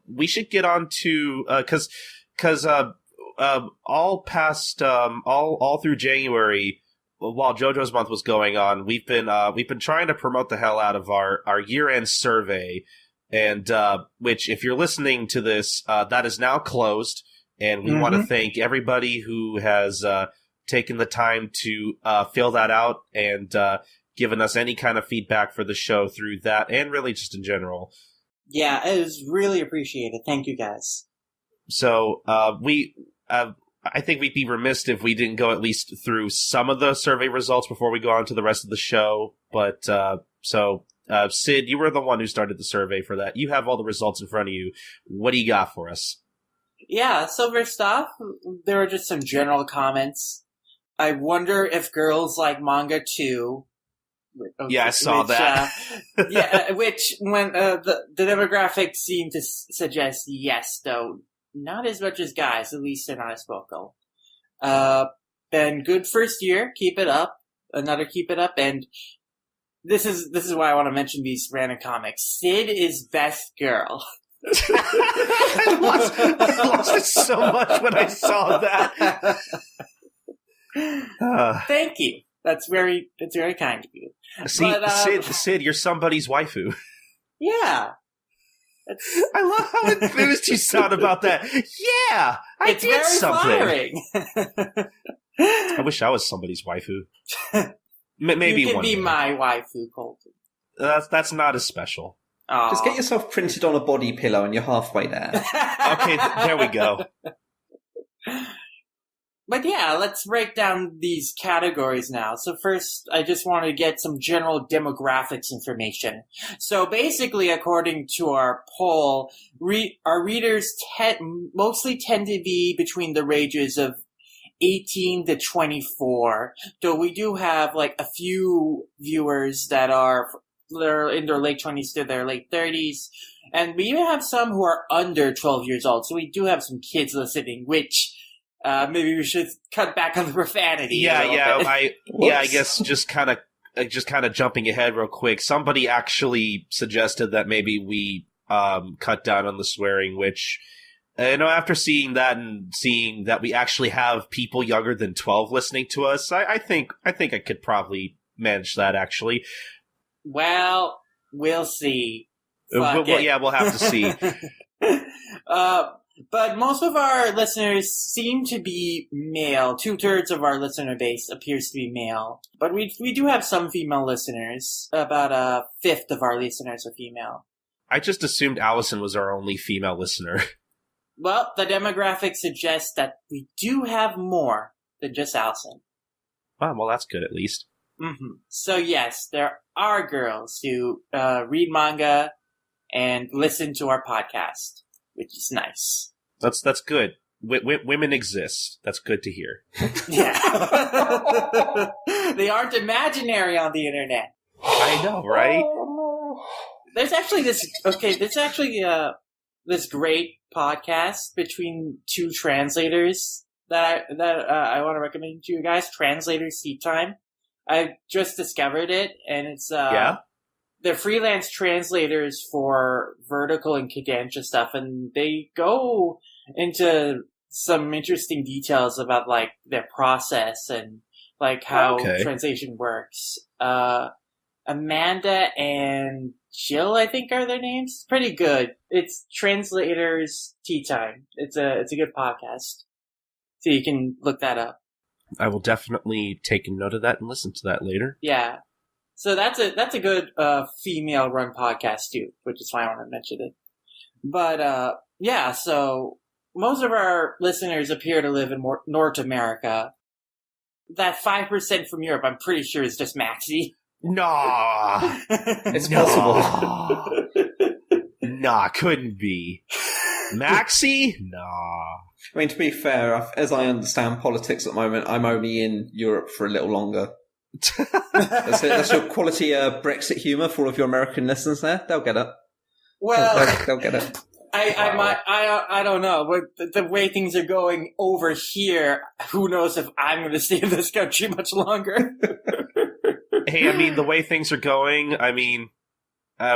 we should get on to because all past all through January, while JoJo's month was going on, we've been trying to promote the hell out of our year-end survey, and which, if you're listening to this, that is now closed, and we want to thank everybody who has taken the time to fill that out and given us any kind of feedback for the show through that, and really just in general. Yeah, it was really appreciated. Thank you, guys. So I think we'd be remiss if we didn't go at least through some of the survey results before we go on to the rest of the show. But Sid, you were the one who started the survey for that. You have all the results in front of you. What do you got for us? Yeah, so first off, there were just some general comments. I wonder if girls like manga too. Yeah, I saw that. Which when the demographics seem to suggest yes, though not as much as guys. At least they're not as vocal. Then good first year, keep it up. Another keep it up, and this is why I want to mention these random comics. Sid is best girl. I lost it so much when I saw that. Thank you. That's very kind of you. See, but, Sid, you're somebody's waifu. Yeah. I love how enthused you sound about that. Yeah, I did something. I wish I was somebody's waifu. Maybe you can one be day. My waifu, Colton. That's not as special. Aww. Just get yourself printed on a body pillow and you're halfway there. Okay, there we go. But yeah, let's break down these categories now. So first, I just want to get some general demographics information. So basically, according to our poll, our readers mostly tend to be between the ranges of 18 to 24. Though we do have like a few viewers that are in their late 20s to their late 30s. And we even have some who are under 12 years old. So we do have some kids listening, which... maybe we should cut back on the profanity. I guess just kind of jumping ahead real quick. Somebody actually suggested that maybe we cut down on the swearing, which after seeing that and seeing that we actually have people younger than 12 listening to us, I think I could probably manage that actually. Well, we'll see. We'll have to see. But most of our listeners seem to be male. 2/3 of our listener base appears to be male. But we do have some female listeners. About 1/5 of our listeners are female. I just assumed Allison was our only female listener. Well, the demographics suggest that we do have more than just Allison. Well, that's good at least. Mm-hmm. So yes, there are girls who read manga and listen to our podcast, which is nice. That's good. Women exist. That's good to hear. Yeah. They aren't imaginary on the internet. I know, right? There's actually this great podcast between two translators that I want to recommend to you guys. Translators Seat Time. I just discovered it, and it's they're freelance translators for Vertical and Kodansha stuff, and they go into some interesting details about like their process and like how translation works. Amanda and Jill, I think, are their names. Pretty good. It's Translators Tea Time. It's a good podcast, so you can look that up. I will definitely take a note of that and listen to that later. Yeah. So that's a good female-run podcast too, which is why I want to mention it. But so most of our listeners appear to live in North America. That 5% from Europe, I'm pretty sure, is just Maxie. Nah, it's possible. Nah, couldn't be. Maxie? Nah. I mean, to be fair, as I understand politics at the moment, I'm only in Europe for a little longer. That's your quality Brexit humour for all of your American listeners there. They'll get it. Well, they'll get it. I don't know, but the way things are going over here, who knows if I'm going to stay in this country much longer. Hey, I mean, the way things are going, I mean,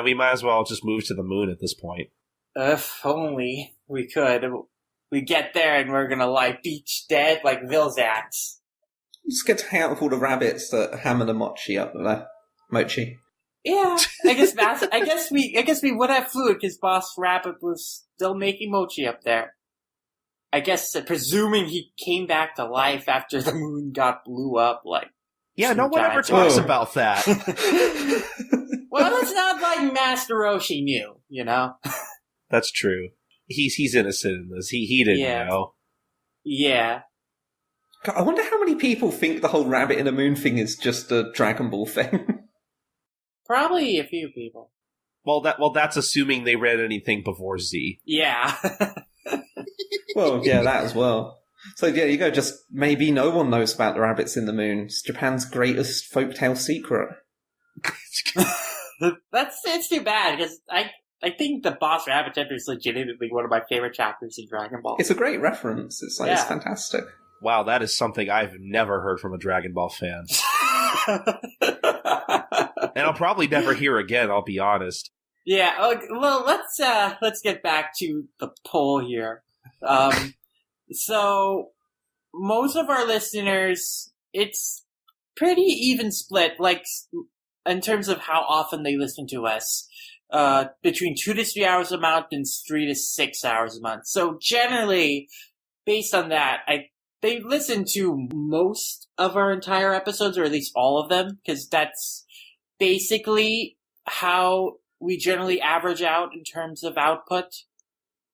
we might as well just move to the moon at this point. If only we could. We get there and we're gonna lie beach dead like Vilzax. Just get to hang out with all the rabbits that hammer the mochi up there. Mochi. Yeah, I guess we would have food because Boss Rabbit was still making mochi up there. I guess presuming he came back to life after the moon got blew up, like. Yeah, no one ever talks about that. Well, it's not like Master Roshi knew, you know. That's true. He's innocent in this. He didn't know. Yeah. God, I wonder how many people think the whole rabbit in the moon thing is just a Dragon Ball thing. Probably a few people. Well, that's assuming they read anything before Z. Yeah. Well, yeah, that as well. So yeah, you go. Just maybe no one knows about the rabbits in the moon. It's Japan's greatest folktale secret. It's too bad because I think the Boss Rabbit chapter is legitimately one of my favorite chapters in Dragon Ball. It's a great reference. It's like it's fantastic. Wow, that is something I've never heard from a Dragon Ball fan. And I'll probably never hear again, I'll be honest. Yeah, well, let's get back to the poll here. So, most of our listeners, it's pretty even split, like, in terms of how often they listen to us. Between 2 to 3 hours a month and 3 to 6 hours a month. So, generally, based on that, they listen to most of our entire episodes, or at least all of them, because that's basically how we generally average out in terms of output,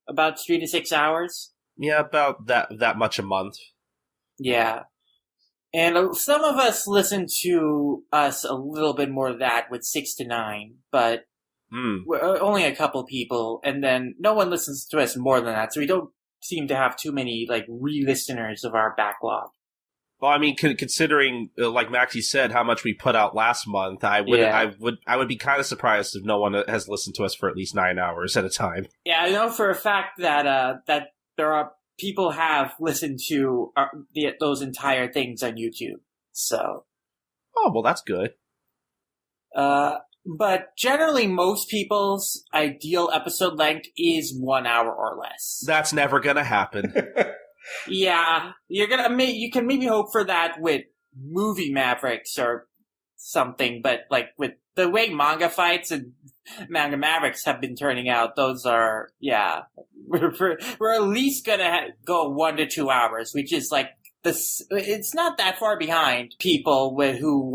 about 3 to 6 hours. Yeah, about that much a month. Yeah. And some of us listen to us a little bit more of that with 6 to 9, but only a couple people, and then no one listens to us more than that, so we don't seem to have too many, like, re-listeners of our backlog. Well, I mean, considering, like Maxie said, how much we put out last month, I would be kind of surprised if no one has listened to us for at least 9 hours at a time. Yeah, I know for a fact that that there are people have listened to those entire things on YouTube. So, oh well, that's good. But generally, most people's ideal episode length is 1 hour or less. That's never gonna happen. Yeah, you can maybe hope for that with Movie Mavericks or something, but like with the way manga fights and Manga Mavericks have been turning out, those are we're at least gonna go 1 to 2 hours, which is like this. It's not that far behind people who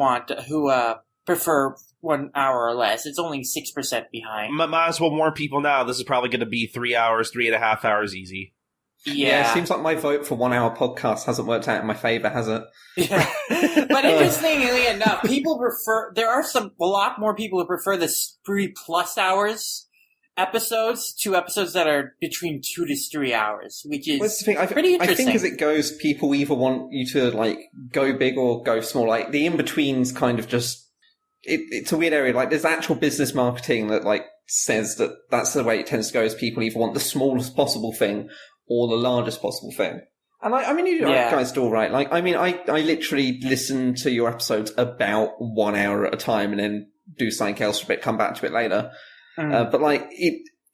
prefer 1 hour or less. It's only 6% behind. Might as well warn people now. This is probably going to be 3 hours, 3.5 hours easy. Yeah, it seems like my vote for 1 hour podcast hasn't worked out in my favor, has it? Yeah. But interestingly enough, there are a lot more people who prefer the 3+ hours episodes to episodes that are between 2 to 3 hours, which is pretty interesting. I think as it goes, people either want you to like go big or go small. Like the in-betweens kind of just, it's a weird area. Like there's actual business marketing that like says that that's the way it tends to go, is people either want the smallest possible thing or the largest possible thing. And I mean, you guys do all right. Like, I mean, I literally listen to your episodes about 1 hour at a time and then do something else for a bit, come back to it later. But like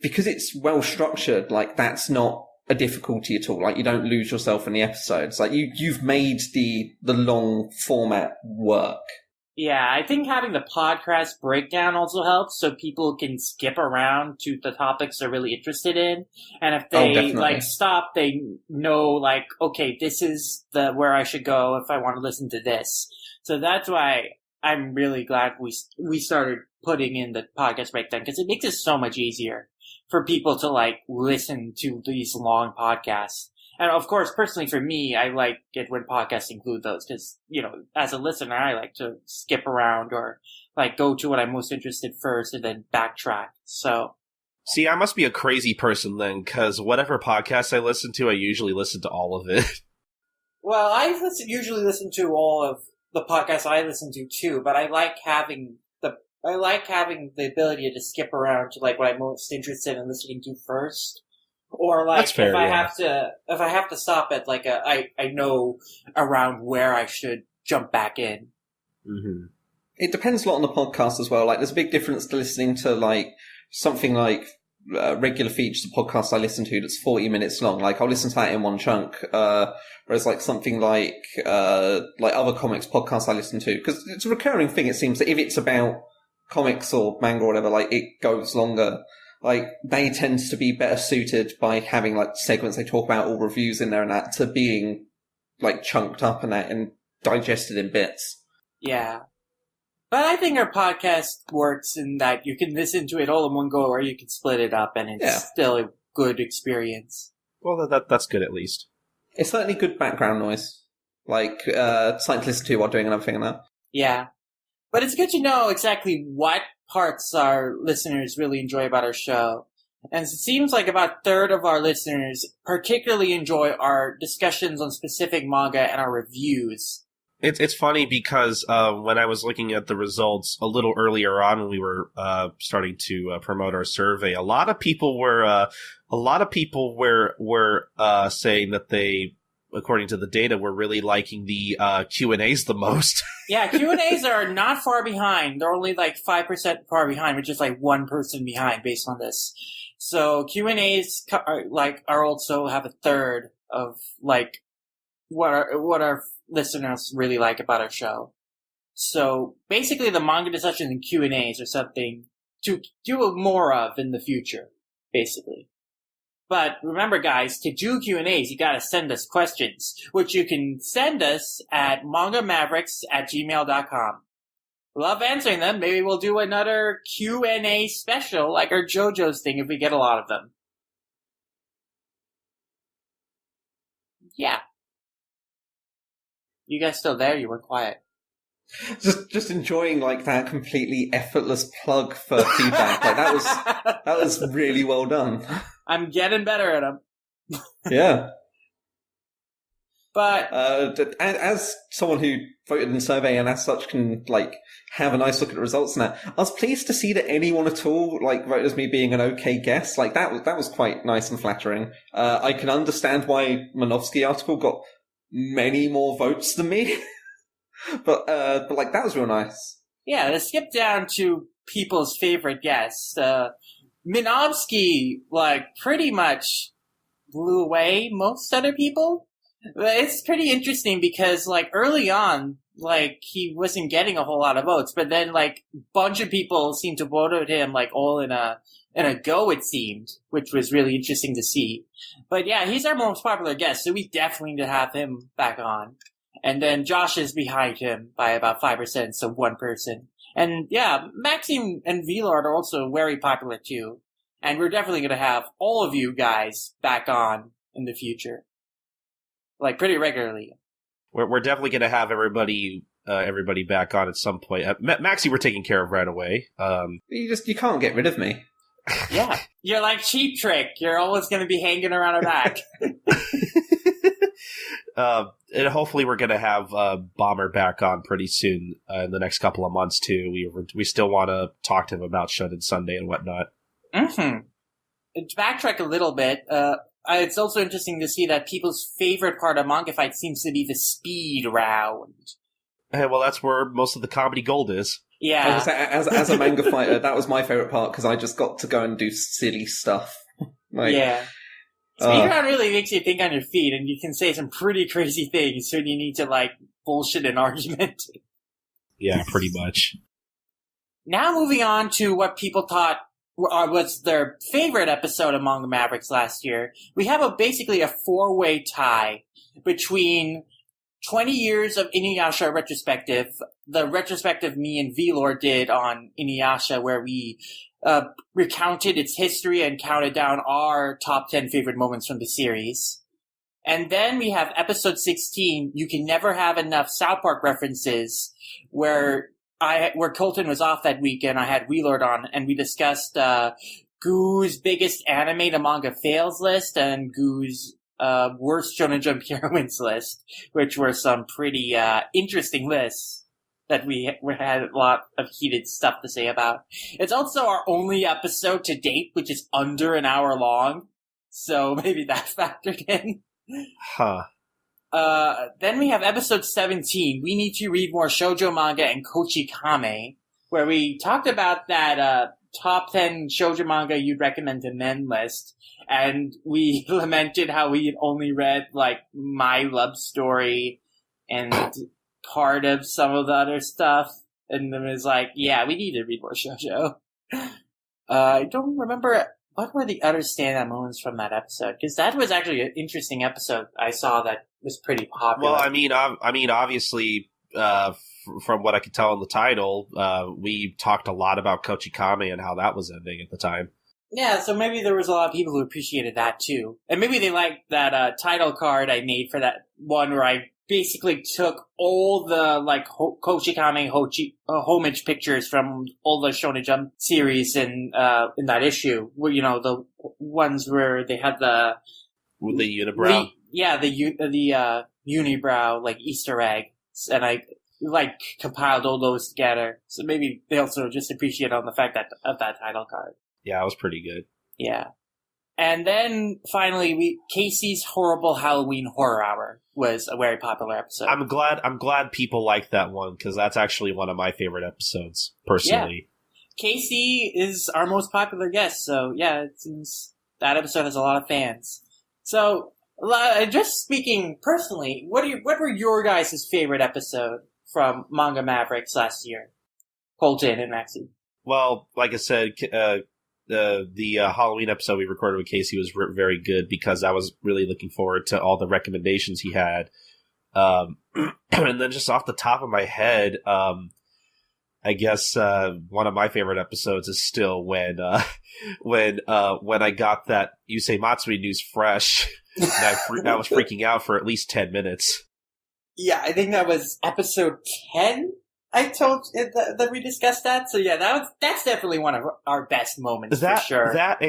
because it's well structured, like that's not a difficulty at all. Like you don't lose yourself in the episodes. Like you've made the long format work. Yeah, I think having the podcast breakdown also helps, so people can skip around to the topics they're really interested in. And if they stop, they know like, okay, this is where I should go if I want to listen to this. So that's why I'm really glad we started putting in the podcast breakdown, because it makes it so much easier for people to like listen to these long podcasts. And of course, personally for me, I like it when podcasts include those, because, you know, as a listener, I like to skip around or like go to what I'm most interested first and then backtrack. So. See, I must be a crazy person then, because whatever podcast I listen to, I usually listen to all of it. Well, I usually listen to all of the podcasts I listen to too, but I like having the ability to skip around to like what I'm most interested in listening to first. Or like fair, if I have to stop at like I know around where I should jump back in. Mm-hmm. It depends a lot on the podcast as well. Like there's a big difference to listening to like something like regular feed, just a podcast I listen to that's 40 minutes long. Like, I'll listen to that in one chunk. Whereas like something like other comics podcasts I listen to, because it's a recurring thing, it seems, that if it's about comics or manga or whatever, like, it goes longer. Like, they tend to be better suited by having like segments they talk about or reviews in there and that to being like chunked up and that and digested in bits. Yeah. But I think our podcast works in that you can listen to it all in one go, or you can split it up, and it's still a good experience. Well, that's good at least. It's certainly good background noise. Like, something to listen to while doing another thing and that. Yeah. But it's good to know exactly what parts our listeners really enjoy about our show. And it seems like about a third of our listeners particularly enjoy our discussions on specific manga and our reviews. It's funny because when I was looking at the results a little earlier on when we were starting to promote our survey, a lot of people were saying that they, according to the data, were really liking the Q&As the most. Yeah, Q&As are not far behind. They're only like 5% far behind, which is like one person behind based on this. So Q&As are also have a third of like what our listeners really like about our show. So basically the manga discussions and Q&As are something to do more of in the future, basically. But remember, guys, to do Q&As, you gotta send us questions, which you can send us at mangamavericks@gmail.com. Love answering them. Maybe we'll do another Q&A special, like our JoJo's thing, if we get a lot of them. Yeah. You guys still there? You were quiet. Just enjoying like that completely effortless plug for feedback. Like that was really well done. I'm getting better at them. Yeah. But as someone who voted in the survey and as such can like have a nice look at the results and that, I was pleased to see that anyone at all like voted as me being an okay guest. Like that was quite nice and flattering. I can understand why Manovsky article got many more votes than me. but like that was real nice. Yeah, let's skip down to people's favorite guests. Minovsky, like, pretty much blew away most other people. It's pretty interesting because, like, early on, like, he wasn't getting a whole lot of votes, but then, like, a bunch of people seemed to vote at him, like, all in a go, it seemed, which was really interesting to see. But yeah, he's our most popular guest, so we definitely need to have him back on. And then Josh is behind him by about 5%, so one person. And yeah, Maxime and Vlord are also very popular too. And we're definitely going to have all of you guys back on in the future. Like, pretty regularly. We're definitely going to have everybody back on at some point. Maxie, we're taking care of right away. You can't get rid of me. Yeah. You're like Cheap Trick. You're always going to be hanging around our back. And hopefully we're going to have Bomber back on pretty soon in the next couple of months, too. We still want to talk to him about Shonen Sunday and whatnot. Mm-hmm. To backtrack a little bit, it's also interesting to see that people's favorite part of manga fight seems to be the speed round. Well, that's where most of the comedy gold is. Yeah. As a manga fighter, that was my favorite part because I just got to go and do silly stuff. Yeah. Speedrun really makes you think on your feet, and you can say some pretty crazy things when you need to, like, bullshit an argument. Yeah, pretty much. Now moving on to what people thought was their favorite episode of Manga Mavericks last year. We have basically a four-way tie between 20 years of Inuyasha retrospective, the retrospective me and Vlord did on Inuyasha, where we recounted its history and counted down our top 10 favorite moments from the series. And then we have episode 16, You Can Never Have Enough South Park references, where Colton was off that weekend. I had Wheelord on, and we discussed Goo's biggest anime to manga fails list and Goo's worst Shonen Jump heroines list, which were some pretty interesting lists that we had a lot of heated stuff to say about. It's also our only episode to date, which is under an hour long, so maybe that factored in. Huh. Then we have episode 17, We Need to Read More Shoujo Manga and Kochi Kame, where we talked about that top 10 shoujo manga you'd recommend to men list, and we lamented how we had only read, like, My Love Story and part of some of the other stuff, and then it was like, yeah, we need to read more shoujo. I don't remember what were the other standout moments from that episode, because that was actually an interesting episode I saw that was pretty popular. Well, I mean, obviously, from what I could tell in the title, we talked a lot about Kochikame and how that was ending at the time. Yeah, so maybe there was a lot of people who appreciated that too. And maybe they liked that title card I made for that one where I basically took all the, like, Kochikame homage pictures from all the Shonen Jump series in that issue, where, you know, the ones where they had the unibrow. The unibrow, like, Easter egg. And I, like, compiled all those together. So maybe they also just appreciate on the fact of that title card. Yeah, it was pretty good. Yeah. And then, finally, Casey's Horrible Halloween Horror Hour was a very popular episode. I'm glad people like that one, because that's actually one of my favorite episodes, personally. Yeah. Casey is our most popular guest, so yeah, it seems that episode has a lot of fans. So, just speaking personally, what were your guys' favorite episode from Manga Mavericks last year? Colton and Maxie. Well, like I said, the Halloween episode we recorded with Casey was very good, because I was really looking forward to all the recommendations he had. And then just off the top of my head, I guess one of my favorite episodes is still when I got that Yusei Matsuri news fresh, and I was freaking out for at least 10 minutes. Yeah, I think that was episode 10. I told that we discussed that, so yeah, that's definitely one of our best moments for sure. That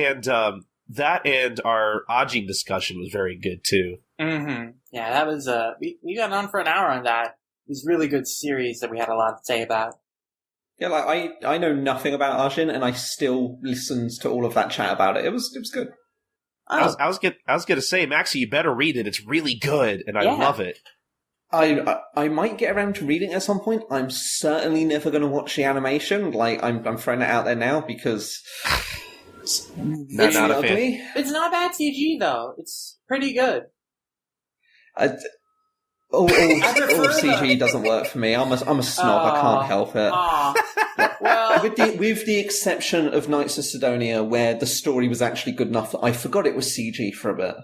and our Ajin discussion was very good too. Mm-hmm. Yeah, that was we got on for an hour on that. It was a really good series that we had a lot to say about. Yeah, like I know nothing about Ajin, and I still listened to all of that chat about it. It was good. Oh. I was gonna say, Maxie, you better read it. It's really good, and I love it. I might get around to reading it at some point. I'm certainly never going to watch the animation. Like, I'm throwing it out there now because it's not ugly. It's not bad CG though. It's pretty good. All CG doesn't work for me. I'm a snob. I can't help it. Well, with the exception of Knights of Sidonia, where the story was actually good enough that I forgot it was CG for a bit.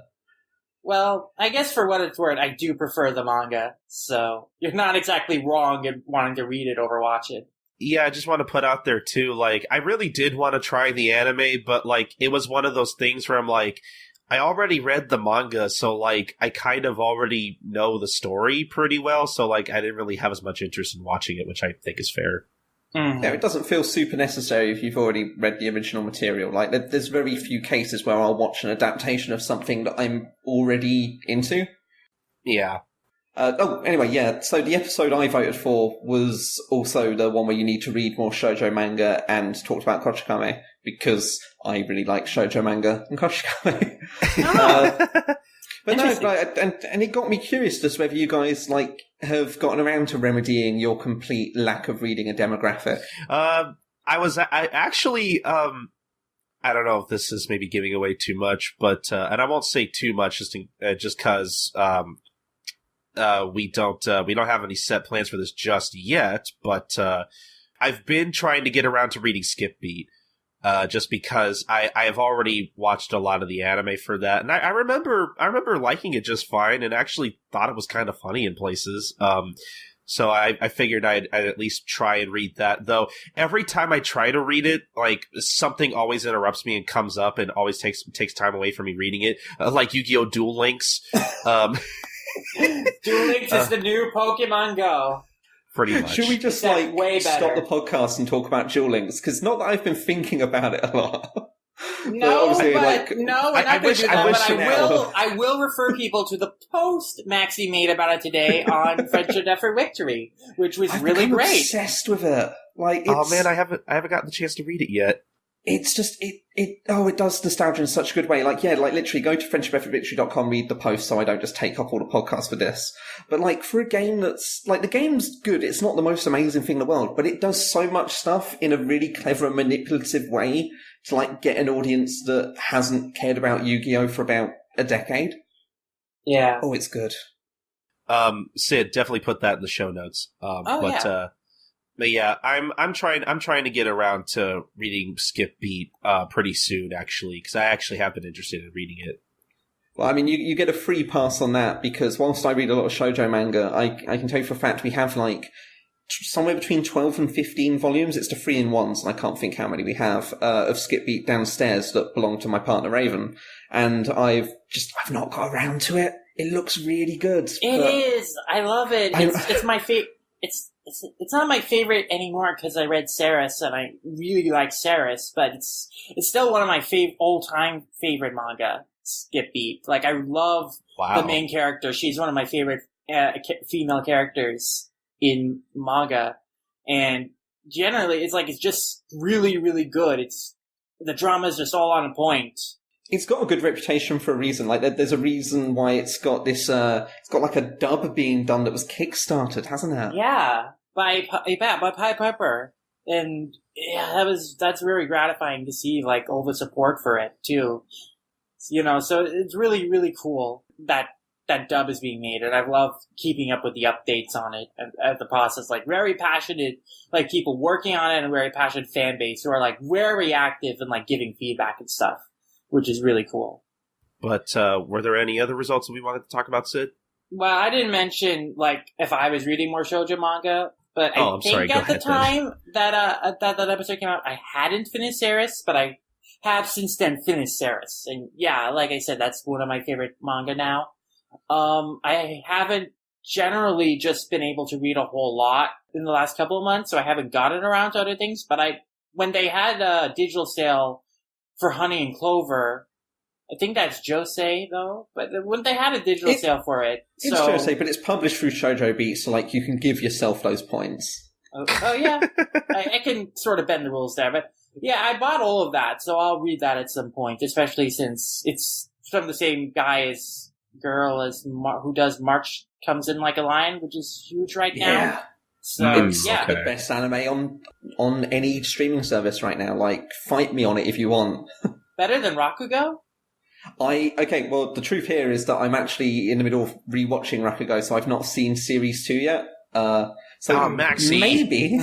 Well, I guess for what it's worth, I do prefer the manga, so you're not exactly wrong in wanting to read it over watch it. Yeah, I just want to put out there, too, like, I really did want to try the anime, but, like, it was one of those things where I'm like, I already read the manga, so, like, I kind of already know the story pretty well, so, like, I didn't really have as much interest in watching it, which I think is fair. Mm-hmm. Yeah, it doesn't feel super necessary if you've already read the original material. Like, there's very few cases where I'll watch an adaptation of something that I'm already into. Yeah. Anyway, yeah, so the episode I voted for was also the one where you need to read more shoujo manga and talked about Kochikame, because I really like shoujo manga and Kochikame. But no, like, and it got me curious as to whether you guys, like, have gotten around to remedying your complete lack of reading a demographic. I actually, I don't know if this is maybe giving away too much, but, and I won't say too much just cause, we don't have any set plans for this just yet, but, I've been trying to get around to reading Skip Beat. Just because I have already watched a lot of the anime for that, and I remember liking it just fine, and actually thought it was kind of funny in places. So I figured I'd at least try and read that. Though every time I try to read it, like, something always interrupts me and comes up, and always takes time away from me reading it. Like Yu-Gi-Oh! Duel Links. Duel Links is the new Pokemon Go. Pretty much. Should we just stop the podcast and talk about Duel Links? Because not that I've been thinking about it a lot. No, we're not going to do that. I I will refer people to the post Maxie made about it today on Friendship Effort Victory, which was really great. I'm obsessed with it. Like, oh man, I haven't gotten the chance to read it yet. it's just, it does nostalgia in such a good way. Like, yeah, like literally go to friendshipeffortvictory.com, read the post so I don't just take up all the podcasts for this. But like, for a game that's, like, the game's good, it's not the most amazing thing in the world, but it does so much stuff in a really clever and manipulative way to like get an audience that hasn't cared about Yu-Gi-Oh! For about a decade. Yeah. Oh, it's good. Sid, definitely put that in the show notes. But yeah, I'm trying to get around to reading Skip Beat pretty soon, actually, because I actually have been interested in reading it. Well, I mean, you get a free pass on that, because whilst I read a lot of shoujo manga, I can tell you for a fact we have like somewhere between 12 and 15 volumes. It's the 3-in-1s, and I can't think how many we have, of Skip Beat downstairs that belong to my partner Raven. And I've not got around to it. It looks really good. It is. I love it. It's my favorite. It's not my favorite anymore because I read Saris and I really like Saris, but it's still one of my all-time favorite manga. Skip Beat. Like, I love the main character. She's one of my favorite female characters in manga, and generally it's just really, really good. The drama is just all on point. It's got a good reputation for a reason. Like, there's a reason why it's got this. It's got like a dub being done that was kickstarted, hasn't it? Yeah, by Pied Piper, and yeah, that's very gratifying to see. Like, all the support for it too. You know, so it's really, really cool that dub is being made, and I love keeping up with the updates on it and the process. Like, very passionate, like, people working on it, and a very passionate fan base who are like very active and like giving feedback and stuff, which is really cool. But were there any other results that we wanted to talk about, Sid? Well, I didn't mention like if I was reading more shoujo manga, but I think at the time that episode came out, I hadn't finished Saris, but I have since then finished Saris, and yeah, like I said, that's one of my favorite manga now. I haven't generally just been able to read a whole lot in the last couple of months, so I haven't gotten around to other things, but when they had a digital sale for Honey and Clover, I think that's Josei, though, but when they had a digital sale for it. It's Josei, but it's published through Shoujo Beat, so like you can give yourself those points. Oh yeah. I can sort of bend the rules there, but yeah, I bought all of that, so I'll read that at some point, especially since it's from the same guy as who does March Comes In Like a Lion, which is huge right now. Yeah. So, it's the best anime on any streaming service right now. Like, fight me on it if you want. Better than Rakugo? Well, the truth here is that I'm actually in the middle of rewatching Rakugo, so I've not seen Series 2 yet. Maxie. Maybe.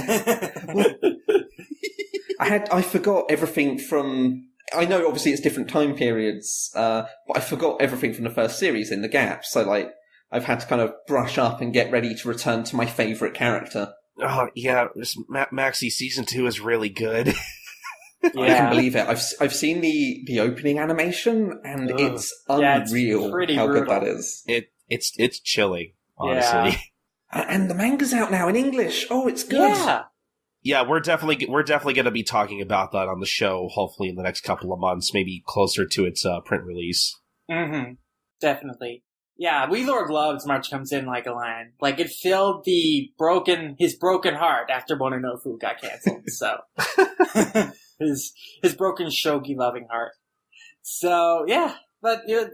I forgot everything from... I know, obviously, it's different time periods, but I forgot everything from the first series in the gap, so, like, I've had to kind of brush up and get ready to return to my favourite character. Oh, yeah, Maxie Season 2 is really good. Yeah. I can believe it. I've seen the opening animation, and it's unreal how good that is. It's chilling, honestly. Yeah. And the manga's out now in English. Oh, it's good. Yeah, we're definitely going to be talking about that on the show, hopefully in the next couple of months, maybe closer to its print release. Mm-hmm. Definitely. Yeah, We Lord Love's March Comes In Like a Lion. Like, it filled his broken heart after Mononoke got canceled, so. his broken shogi loving heart. So, yeah. But, yeah,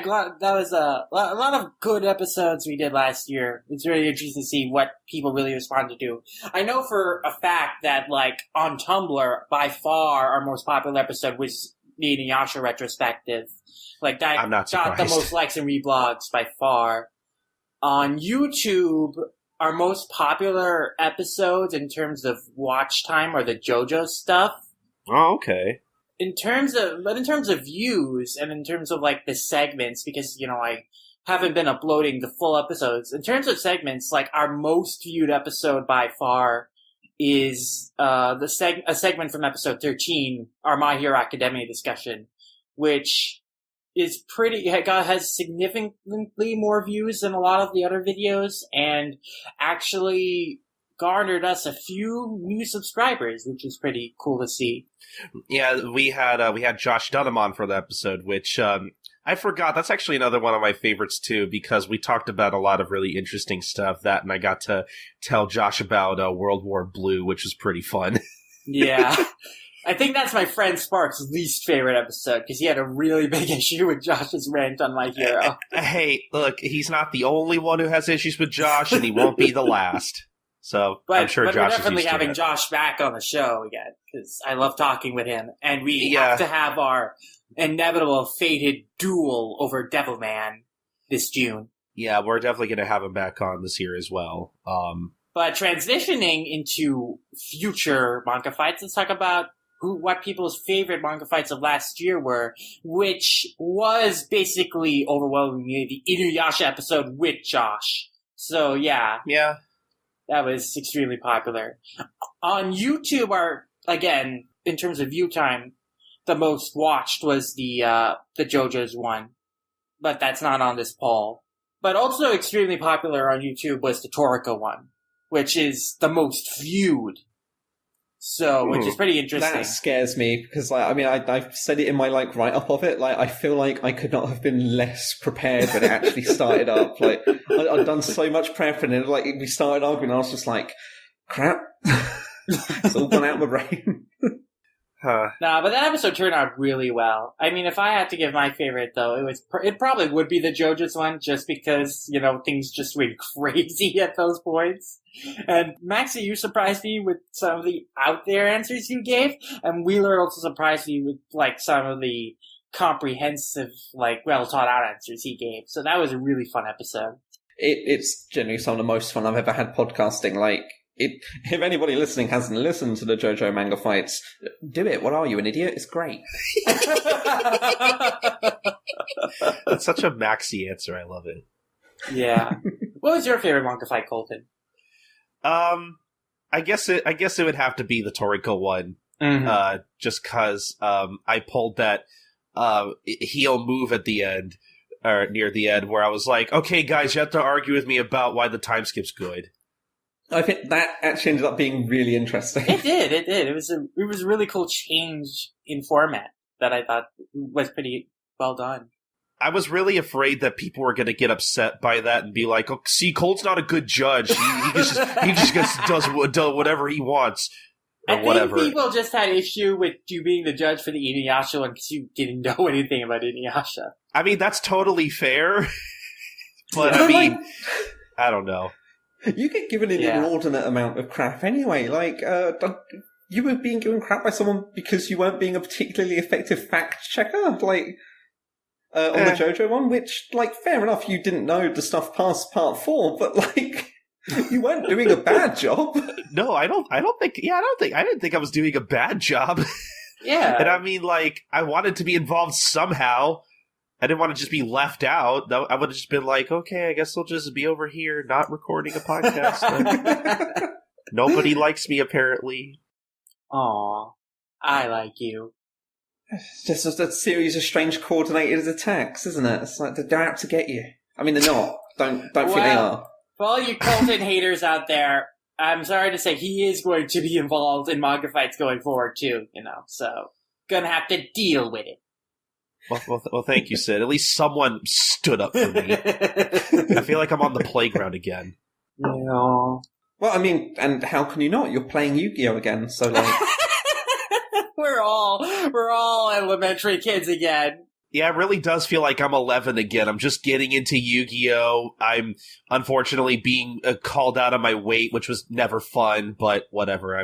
that was a lot of good episodes we did last year. It's really interesting to see what people really responded to. I know for a fact that, like, on Tumblr, by far, our most popular episode was the Inuyasha retrospective. Like, that got the most likes and reblogs by far. On YouTube, our most popular episodes in terms of watch time are the JoJo stuff. Oh, okay. In terms of views and in terms of like the segments, because I haven't been uploading the full episodes. In terms of segments, like our most viewed episode by far is a segment from episode 13, our My Hero Academia discussion, which is has significantly more views than a lot of the other videos, and actually garnered us a few new subscribers, which is pretty cool to see. Yeah, we had Josh Dunham on for the episode, which I forgot. That's actually another one of my favorites too, because we talked about a lot of really interesting stuff. And I got to tell Josh about World War Blue, which was pretty fun. Yeah. I think that's my friend Sparks' least favorite episode, because he had a really big issue with Josh's rant on My Hero. Hey, look, he's not the only one who has issues with Josh, and he won't be the last. So I'm sure but Josh we're definitely is used to having it. Josh back on the show again, because I love talking with him, and we have to have our inevitable fated duel over Devilman this June. Yeah, we're definitely going to have him back on this year as well. But transitioning into future manga fights, let's talk about what people's favorite manga fights of last year were, which was basically overwhelmingly the Inuyasha episode with Josh. So yeah. Yeah. That was extremely popular. On YouTube, again, in terms of view time, the most watched was the JoJo's one. But that's not on this poll. But also extremely popular on YouTube was the Toriko one, which is the most viewed. So, which is pretty interesting. That scares me, because, I've said it in my, write-up of it, I feel like I could not have been less prepared when it actually started up. I'd done so much prep, and then, we started arguing, I was just like, crap. It's all gone out of my brain. Nah, but that episode turned out really well. I mean, if I had to give my favorite, though, it probably would be the JoJo's one, just because, things just went crazy at those points. And Maxie, you surprised me with some of the out there answers you gave, and Wheeler also surprised me with, some of the comprehensive, well thought out answers he gave. So that was a really fun episode. It's generally some of the most fun I've ever had podcasting, if anybody listening hasn't listened to the JoJo manga fights, do it. What are you, an idiot? It's great. That's such a Maxi answer. I love it. Yeah. What was your favorite manga fight, Colton? I guess it would have to be the Toriko one. Mm-hmm. Just cause, I pulled that, heel move at the end, or near the end, where I was like, okay, guys, you have to argue with me about why the time skip's good. I think that actually ended up being really interesting. It did. It was a really cool change in format that I thought was pretty well done. I was really afraid that people were going to get upset by that and be like, "Oh, see, Colt's not a good judge. He just does whatever he wants." Or whatever. I think people just had issue with you being the judge for the Inuyasha one because you didn't know anything about Inuyasha. I mean, that's totally fair. But I mean, I don't know. You get given an inordinate amount of crap anyway. You were being given crap by someone because you weren't being a particularly effective fact checker, on the JoJo one, which, fair enough, you didn't know the stuff past part 4, but, you weren't doing a bad job. No, I didn't think I was doing a bad job. Yeah. And I mean, I wanted to be involved somehow. I didn't want to just be left out. I would have just been like, okay, I guess I'll just be over here not recording a podcast. Nobody likes me, apparently. Aw, I like you. It's just a series of strange coordinated attacks, isn't it? It's like they're out to get you. I mean, they're not. Don't think they are. For all you Colton haters out there, I'm sorry to say he is going to be involved in manga fights going forward too, so gonna have to deal with it. Well, thank you, Sid. At least someone stood up for me. I feel like I'm on the playground again. Yeah. Well, I mean, and how can you not? You're playing Yu-Gi-Oh! Again, so We're all elementary kids again. Yeah, it really does feel like I'm 11 again. I'm just getting into Yu-Gi-Oh! I'm unfortunately being called out on my weight, which was never fun, but whatever.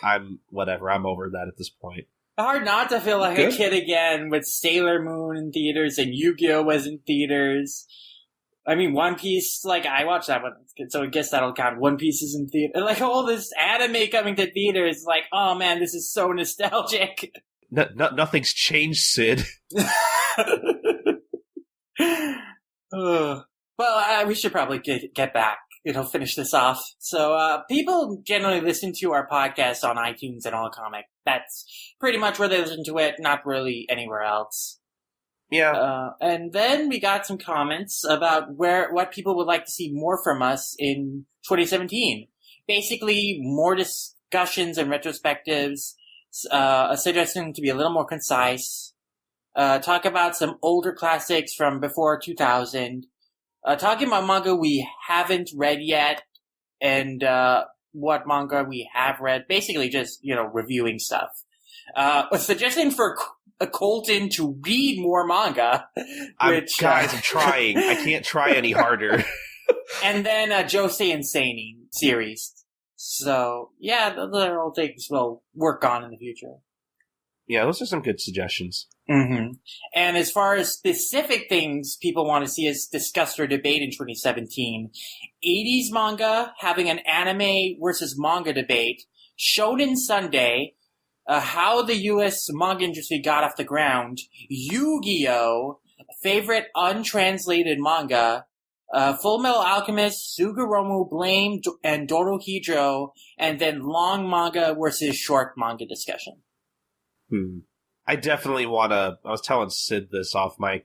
I'm whatever. I'm over that at this point. Hard not to feel like a kid again with Sailor Moon in theaters and Yu-Gi-Oh! Was in theaters. I mean, One Piece, I watched that one, so I guess that'll count. One Piece is in theater. All this anime coming to theaters, oh man, this is so nostalgic. Nothing's changed, Sid. Well, we should probably get back. Finish this off. So, people generally listen to our podcast on iTunes and All Comic. That's pretty much where they listen to it, not really anywhere else. Yeah. And then we got some comments about what people would like to see more from us in 2017. Basically, more discussions and retrospectives, a suggestion to be a little more concise, talk about some older classics from before 2000, talking about manga we haven't read yet, and what manga we have read. Basically just, reviewing stuff. A suggestion for Colton to read more manga. Which, guys, I'm trying. I can't try any harder. And then Josei Insane series. So, yeah, those are all things we'll work on in the future. Yeah, those are some good suggestions. Mm-hmm. And as far as specific things people want to see us discussed or debate in 2017, 80s manga having an anime versus manga debate, Shonen Sunday, how the U.S. manga industry got off the ground, Yu-Gi-Oh!, favorite untranslated manga, Full Metal Alchemist, Sugoromu Blame, and Dorohedro, and then long manga versus short manga discussion. I definitely want to. I was telling Sid this off my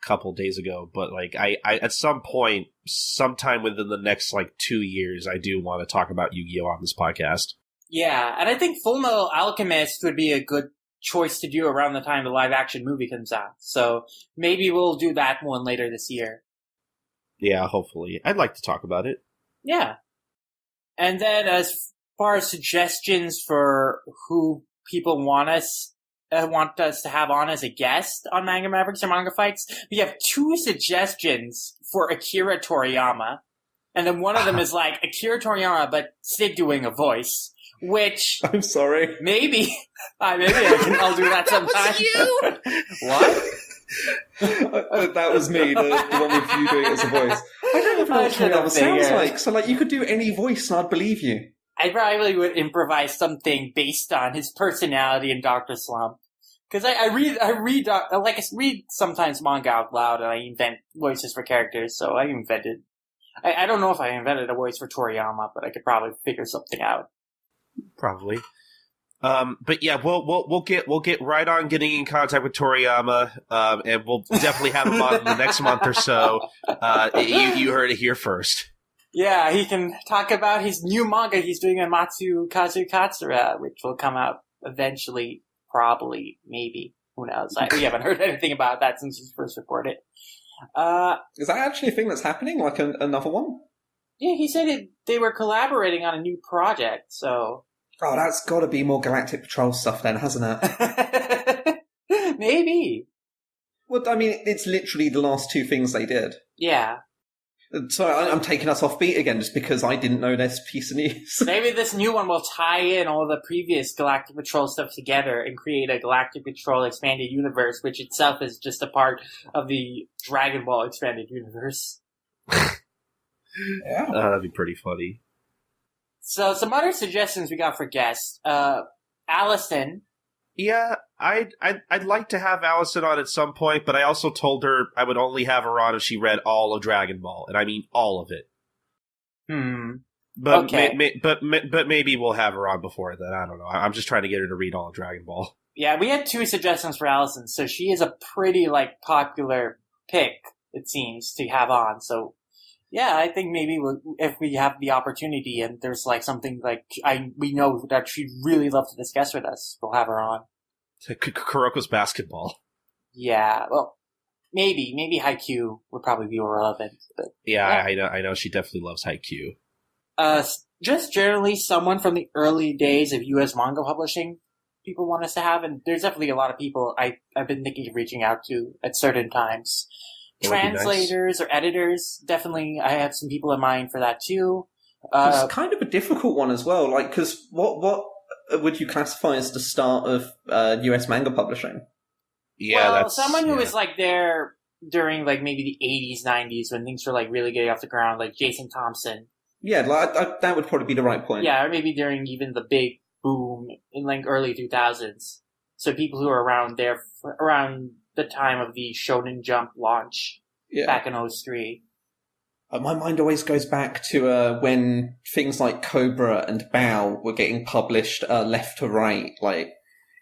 couple days ago, but like I at some point, sometime within the next 2 years, I do want to talk about Yu-Gi-Oh on this podcast. Yeah, and I think Full Metal Alchemist would be a good choice to do around the time the live action movie comes out. So maybe we'll do that one later this year. Yeah, hopefully. I'd like to talk about it. Yeah. And then as far as suggestions for who people want us to have on as a guest on Manga Mavericks or Manga Fights, we have 2 suggestions for Akira Toriyama. And then one of them is Akira Toriyama, but Sid doing a voice. Which I'm sorry. Maybe I'll do that sometime. What? That was me, the one with you doing it as a voice. I don't even know what Toriyama sounds like. So you could do any voice and I'd believe you. I probably would improvise something based on his personality in Dr. Slump. Because I read sometimes manga out loud and I invent voices for characters. So I don't know if I invented a voice for Toriyama, but I could probably figure something out. Probably. But yeah, we'll get right on getting in contact with Toriyama, and we'll definitely have him on in the next month or so. You heard it here first. Yeah, he can talk about his new manga he's doing on Matsukazu Katsura, which will come out eventually, probably, maybe. Who knows? We haven't heard anything about that since he first reported. Is that actually a thing that's happening? Another one? Yeah, he said they were collaborating on a new project, so... Oh, that's got to be more Galactic Patrol stuff then, hasn't it? Maybe. Well, I mean, it's literally the last 2 things they did. Yeah. Sorry, I'm taking us off beat again just because I didn't know this piece of news. Maybe this new one will tie in all the previous Galactic Patrol stuff together and create a Galactic Patrol expanded universe, which itself is just a part of the Dragon Ball expanded universe. Yeah. That'd be pretty funny. So, some other suggestions we got for guests. Allison. Yeah, I'd like to have Allison on at some point, but I also told her I would only have her on if she read all of Dragon Ball, and I mean all of it. But okay. but maybe we'll have her on before then. I don't know. I'm just trying to get her to read all of Dragon Ball. Yeah, we had 2 suggestions for Allison, so she is a pretty popular pick, it seems, to have on. So. Yeah, I think maybe if we have the opportunity and there's something we know that she'd really love to discuss with us, we'll have her on. Kuroko's basketball. Yeah, well, maybe Haikyuu would probably be more relevant. But, yeah. I know she definitely loves Haikyuu. Just generally someone from the early days of U.S. manga publishing people want us to have, and there's definitely a lot of people I've been thinking of reaching out to at certain times. Translators or editors, definitely. I have some people in mind for that too. It's kind of a difficult one as well, because what would you classify as the start of US manga publishing? Yeah, well, someone who was there during maybe the 80s, 90s when things were really getting off the ground, like Jason Thompson. Yeah, that would probably be the right point. Yeah, or maybe during even the big boom in early 2000s. So people who are around the time of the Shonen Jump launch back in 2003. My mind always goes back to when things like Cobra and Bow were getting published left to right,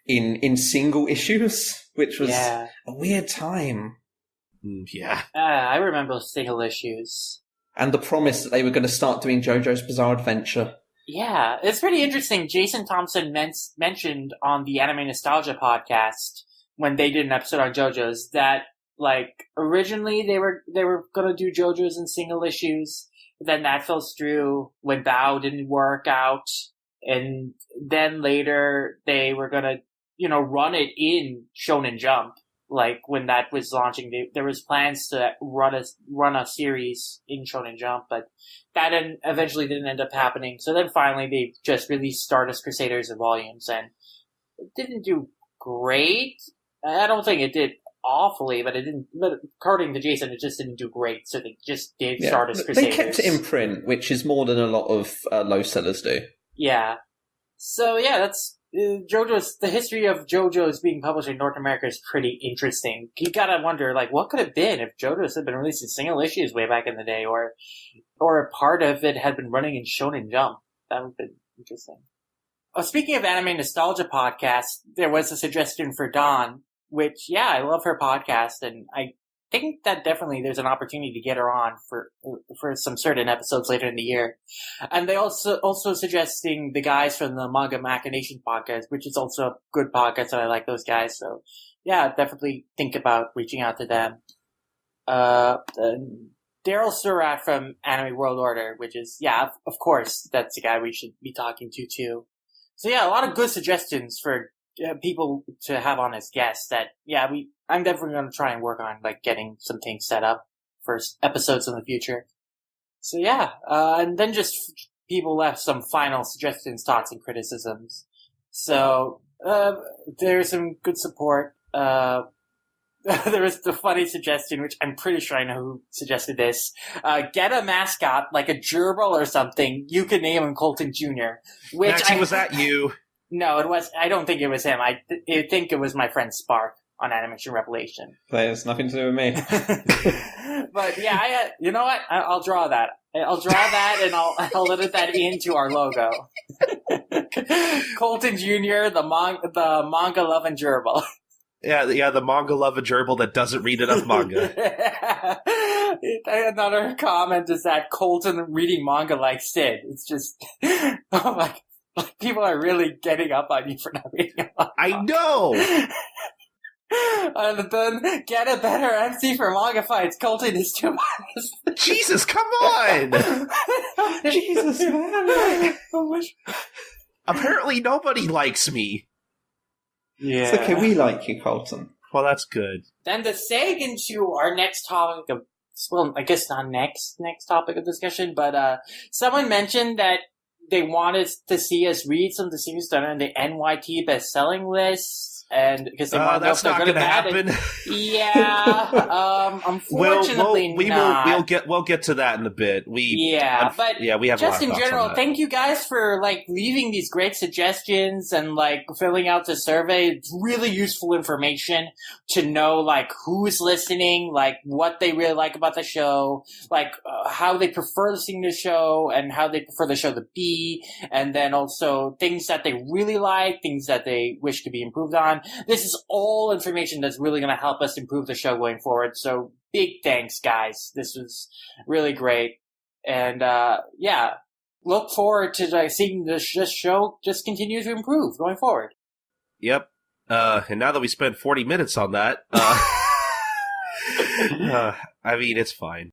in single issues, which was a weird time. Yeah. I remember those single issues. And the promise that they were going to start doing JoJo's Bizarre Adventure. Yeah, it's pretty interesting. Jason Thompson mentioned on the Anime Nostalgia podcast when they did an episode on JoJo's that originally they were gonna do JoJo's in single issues, but then that fell through when Bao didn't work out, and then later they were gonna run it in Shonen Jump. Like when that was launching, there was plans to run a series in Shonen Jump, but that eventually didn't end up happening. So then finally they just released Stardust Crusaders in volumes, and it didn't do great. I don't think it did awfully, but it didn't. But according to Jason, it just didn't do great. So they just did Stardust Crusaders. They kept it in print, which is more than a lot of low sellers do. Yeah. So yeah, that's. The history of JoJo's being published in North America is pretty interesting. You gotta wonder, like, what could have been if JoJo's had been released in single issues way back in the day, or a part of it had been running in Shonen Jump. That would have been interesting. Oh, speaking of anime nostalgia podcasts, there was a suggestion for Dawn, which, yeah, I love her podcast, and I think that definitely there's an opportunity to get her on for some certain episodes later in the year. And they also suggesting the guys from the Manga Machination podcast, which is also a good podcast, and I like those guys. So yeah, definitely think about reaching out to them. Daryl Surratt from Anime World Order, which is, yeah, of course, that's the guy we should be talking to too. So yeah, a lot of good suggestions for people to have on as guests that, yeah, I'm definitely going to try and work on, like, getting some things set up for episodes in the future. So yeah, and then just people left some final suggestions, thoughts, and criticisms. So, there's some good support. There was the funny suggestion, which I'm pretty sure I know who suggested this. Get a mascot, like a gerbil or something. You could name him Colton Jr. Which Actually, was that you? No, it was. I don't think it was him. I think it was my friend Spark on Animation Revelation. That has nothing to do with me. But yeah, you know what? I'll draw that. I'll draw that, and I'll edit that into our logo. Colton Jr., the manga loving gerbil. Yeah, the manga loving gerbil that doesn't read enough manga. Another comment is that Colton reading manga like Sid. It's just, oh my. Like, people are really getting up on you for not reading a manga. I know! And then, get a better MC for manga fights. Colton is too honest. Jesus, come on! Jesus, man. Apparently nobody likes me. Yeah. It's okay, we like you, Colton. Well, that's good. Then to seg into our next topic of, well, I guess not next topic of discussion, but someone mentioned that they wanted to see us read some of the things done on the NYT best-selling list, and because they want to know if they're good or bad. Yeah, unfortunately, we'll get to that in a bit. We have just in general. Thank you guys for like leaving these great suggestions and like filling out the survey. It's really useful information to know like who's listening, like what they really like about the show, like how they prefer listening to the show, and how they prefer the show to be, and then also things that they really like, things that they wish to be improved on. This is all information that's really going to help us improve the show going forward. So big thanks, guys. This was really great. And, yeah, look forward to seeing this show just continue to improve going forward. Yep. And now that we spent 40 minutes on that, I mean, it's fine.